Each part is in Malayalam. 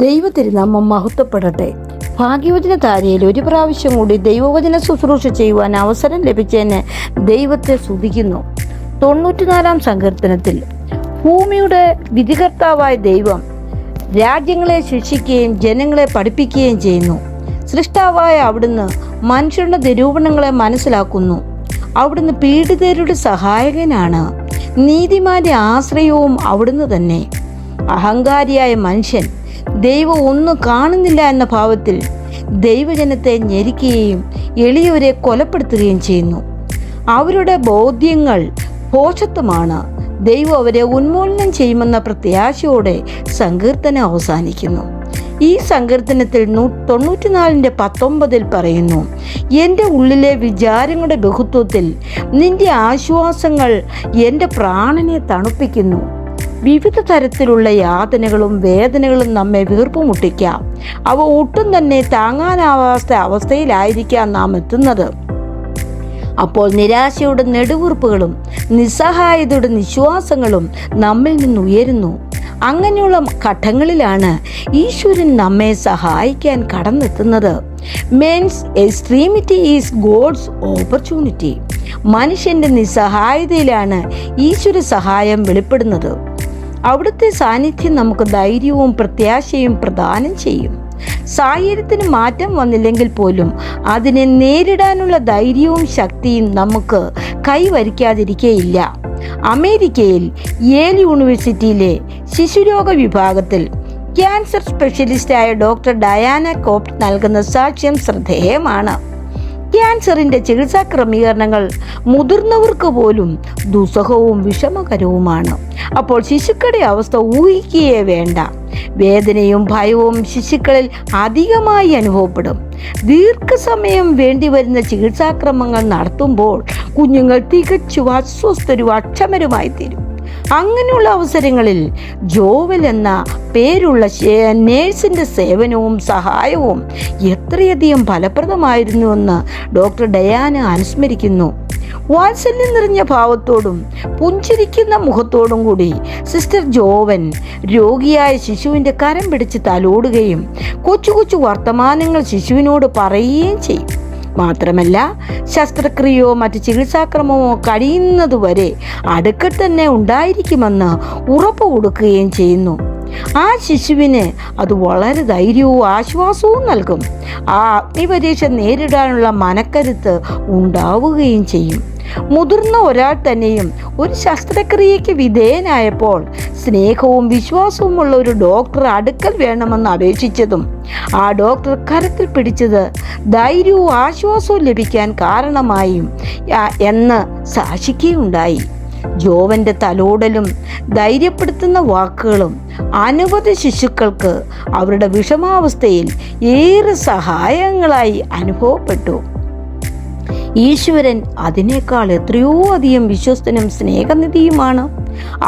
ദൈവത്തിരുനാമം മഹത്വപ്പെടട്ടെ. ഭാഗ്യവചന താരയിൽ ഒരു പ്രാവശ്യം കൂടി ദൈവവചന ശുശ്രൂഷ ചെയ്യുവാൻ അവസരം ലഭിച്ചതിന് ദൈവത്തെ സ്തുതിക്കുന്നു. 94-ാം സങ്കീർത്തനത്തിൽ ഭൂമിയുടെ വിധികർത്താവായ ദൈവം രാജ്യങ്ങളെ ശിക്ഷിക്കുകയും ജനങ്ങളെ പഠിപ്പിക്കുകയും ചെയ്യുന്നു. സൃഷ്ടാവായ അവിടുന്ന് മനുഷ്യരുടെ നിരൂപണങ്ങളെ മനസ്സിലാക്കുന്നു. അവിടുന്ന് പീഡിതരുടെ സഹായകനാണ്. നീതിമാന്റെ ആശ്രയവും അവിടുന്ന് തന്നെ. അഹങ്കാരിയായ മനുഷ്യൻ ദൈവം ഒന്നും കാണുന്നില്ല എന്ന ഭാവത്തിൽ ദൈവജനത്തെ ഞെരിക്കുകയും എളിയവരെ കൊലപ്പെടുത്തുകയും ചെയ്യുന്നു. അവരുടെ ബോധ്യങ്ങൾ ഭോഷത്വമാണ്. ദൈവം അവരെ ഉന്മൂലനം ചെയ്യുമെന്ന പ്രത്യാശയോടെ സങ്കീർത്തനം അവസാനിക്കുന്നു. ഈ സങ്കീർത്തനത്തിൽ 94-19 പറയുന്നു, എൻ്റെ ഉള്ളിലെ വിചാരങ്ങളുടെ ബഹുത്വത്തിൽ നിന്റെ ആശ്വാസങ്ങൾ എൻ്റെ പ്രാണനെ തണുപ്പിക്കുന്നു. വിവിധ തരത്തിലുള്ള യാതനകളും വേദനകളും നമ്മെ വീർപ്പുമുട്ടിക്കാം. അവ ഒട്ടും തന്നെ താങ്ങാനാവാത്ത അവസ്ഥയിലായിരിക്കാം നാം എത്തുന്നത്. അപ്പോൾ നിരാശയുടെ നെടുവീർപ്പുകളും നിസ്സഹായതയുടെ നിശ്വാസങ്ങളും നമ്മിൽ നിന്നുയരുന്നു. അങ്ങനെയുള്ള ഘട്ടങ്ങളിലാണ് ഈശ്വരൻ നമ്മെ സഹായിക്കാൻ കടന്നെത്തുന്നത്. Men's extremity is God's opportunity. മനുഷ്യന്റെ നിസ്സഹായതയിലാണ് ഈശ്വര സഹായം വെളിപ്പെടുന്നത്. അവിടുത്തെ സാന്നിധ്യം നമുക്ക് ധൈര്യവും പ്രത്യാശയും പ്രദാനം ചെയ്യും. സാഹചര്യത്തിന് മാറ്റം വന്നില്ലെങ്കിൽ പോലും അതിനെ നേരിടാനുള്ള ധൈര്യവും ശക്തിയും നമുക്ക് കൈവരിക്കാതിരിക്കുകയില്ല. അമേരിക്കയിൽ യേൽ യൂണിവേഴ്സിറ്റിയിലെ ശിശുരോഗ വിഭാഗത്തിൽ ക്യാൻസർ സ്പെഷ്യലിസ്റ്റായ ഡോക്ടർ ഡയാന കോപ്റ്റ് നൽകുന്ന സാക്ഷ്യം ശ്രദ്ധേയമാണ്. ക്യാൻസറിൻ്റെ ചികിത്സാ ക്രമീകരണങ്ങൾ മുതിർന്നവർക്ക് പോലും ദുസ്സഹവും വിഷമകരവുമാണ്. അപ്പോൾ ശിശുക്കളുടെ അവസ്ഥ ഊഹിക്കുകയേ വേണ്ട. വേദനയും ഭയവും ശിശുക്കളിൽ അധികമായി അനുഭവപ്പെടും. ദീർഘസമയം വേണ്ടിവരുന്ന ചികിത്സാക്രമങ്ങൾ നടത്തുമ്പോൾ കുഞ്ഞുങ്ങൾ തികച്ചും അസ്വസ്ഥരും അക്ഷമരുമായി തീരും. അങ്ങനെയുള്ള അവസരങ്ങളിൽ ജോവൽ എന്ന പേരുള്ള നേഴ്സിൻ്റെ സേവനവും സഹായവും എത്രയധികം ഫലപ്രദമായിരുന്നുവെന്ന് ഡോക്ടർ ഡയാന അനുസ്മരിക്കുന്നു. വാത്സല്യം നിറഞ്ഞ ഭാവത്തോടും പുഞ്ചിരിക്കുന്ന മുഖത്തോടും കൂടി സിസ്റ്റർ ജോവൻ രോഗിയായ ശിശുവിൻ്റെ കരം പിടിച്ച് തലോടുകയും കൊച്ചു കൊച്ചു വർത്തമാനങ്ങൾ ശിശുവിനോട് പറയുകയും ചെയ്യും. മാത്രമല്ല, ശസ്ത്രക്രിയയോ മറ്റ് ചികിത്സാക്രമമോ കഴിയുന്നതുവരെ അടുക്കൽ തന്നെ ഉണ്ടായിരിക്കുമെന്ന് ഉറപ്പ് കൊടുക്കുകയും ചെയ്യുന്നു. ആ ശിശുവിന് അത് വളരെ ധൈര്യവും ആശ്വാസവും നൽകും. ആ അഗ്നിപരീക്ഷ നേരിടാനുള്ള മനക്കരുത്ത് ഉണ്ടാവുകയും ചെയ്യും. മുതിർന്ന ഒരാൾ തന്നെയും ഒരു ശസ്ത്രക്രിയയ്ക്ക് വിധേയനായപ്പോൾ സ്നേഹവും വിശ്വാസവുമുള്ള ഒരു ഡോക്ടർ അടുക്കൽ വേണമെന്ന് അപേക്ഷിച്ചതും ആ ഡോക്ടർ കരത്തിൽ പിടിച്ചത് ധൈര്യവും ആശ്വാസവും ലഭിക്കാൻ കാരണമായും എന്ന് സാക്ഷിക്കുകയുണ്ടായി. ജോവന്റെ തലോടലും ധൈര്യപ്പെടുത്തുന്ന വാക്കുകളും അനവധി ശിശുക്കൾക്ക് അവരുടെ വിഷമാവസ്ഥയിൽ ഏറെ സഹായങ്ങളായി അനുഭവപ്പെട്ടു. ഈശ്വരൻ അതിനേക്കാൾ എത്രയോ അധികം വിശ്വസ്തനും സ്നേഹനിധിയുമാണ്.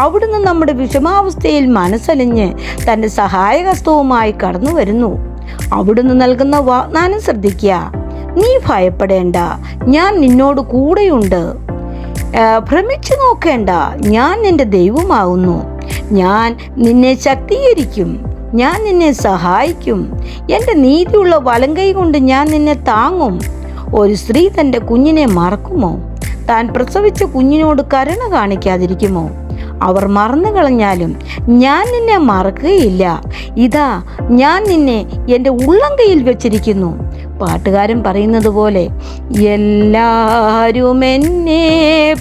അവിടുന്ന് നമ്മുടെ വിഷമാവസ്ഥയിൽ മനസ്സലിഞ്ഞ് തൻ്റെ സഹായഹസ്തവുമായി കടന്നു വരുന്നു. അവിടുന്ന് നൽകുന്ന വാഗ്ദാനം ശ്രദ്ധിക്കുക. നീ ഭയപ്പെടേണ്ട, ഞാൻ നിന്നോട് കൂടെയുണ്ട്. ഭ്രമിച്ചു നോക്കേണ്ട, ഞാൻ നിന്റെ ദൈവമാകുന്നു. ഞാൻ നിന്നെ ശക്തീകരിക്കും, ഞാൻ നിന്നെ സഹായിക്കും. എൻ്റെ നീതിയുള്ള വലങ്കൈ കൊണ്ട് ഞാൻ നിന്നെ താങ്ങും. ഒരു സ്ത്രീ തൻ്റെ കുഞ്ഞിനെ മറക്കുമോ? താൻ പ്രസവിച്ച കുഞ്ഞിനോട് കരുണ കാണിക്കാതിരിക്കുമോ? അവർ മറന്നു കളഞ്ഞാലും ഞാൻ നിന്നെ മറക്കുകയില്ല. ഇതാ, ഞാൻ നിന്നെ എൻ്റെ ഉള്ളംകൈയിൽ വെച്ചിരിക്കുന്നു. പാട്ടുകാരൻ പറയുന്നത് പോലെ, എല്ലാരും എന്നെ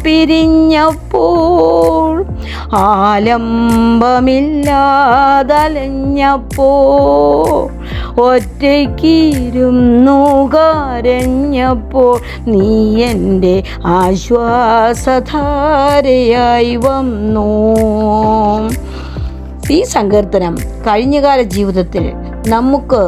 പിരിഞ്ഞപ്പോൾ, ആലംബമില്ലാതലഞ്ഞപ്പോൾ, ഒറ്റയ്ക്കിരുന്നു കരഞ്ഞപ്പോൾ, നീ എൻ്റെ ആശ്വാസധാരയായി വന്നു. ഈ സങ്കീർത്തനം കഴിഞ്ഞകാല ജീവിതത്തിൽ നമുക്ക്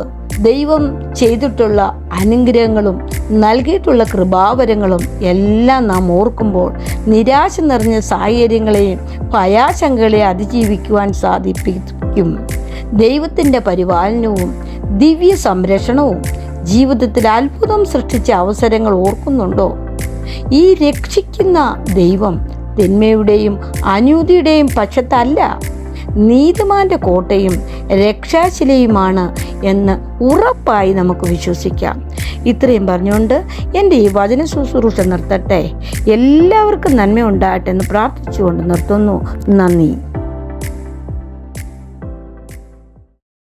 ദൈവം ചെയ്തിട്ടുള്ള അനുഗ്രഹങ്ങളും നൽകിയിട്ടുള്ള കൃപാവരങ്ങളും എല്ലാം നാം ഓർക്കുമ്പോൾ നിരാശ നിറഞ്ഞ സാഹചര്യങ്ങളെയും ഭയാശങ്കകളെയും അതിജീവിക്കുവാൻ സാധിപ്പിക്കും. ദൈവത്തിൻ്റെ പരിപാലനവും ദിവ്യ സംരക്ഷണവും ജീവിതത്തിൽ അത്ഭുതം സൃഷ്ടിച്ച അവസരങ്ങൾ ഓർക്കുന്നുണ്ടോ? ഈ രക്ഷിക്കുന്ന ദൈവം തിന്മയുടെയും അനീതിയുടെയും പക്ഷത്തല്ല. നീതിമാന്റെ കോട്ടയും രക്ഷാശിലയുമാണ് എന്ന് ഉറപ്പായി നമുക്ക് വിശ്വസിക്കാം. ഇത്രയും പറഞ്ഞുകൊണ്ട് എൻ്റെ ഈ വചന ശുശ്രൂഷ നിർത്തട്ടെ. എല്ലാവർക്കും നന്മ ഉണ്ടാകട്ടെ എന്ന് പ്രാർത്ഥിച്ചുകൊണ്ട് നിർത്തുന്നു. നന്ദി.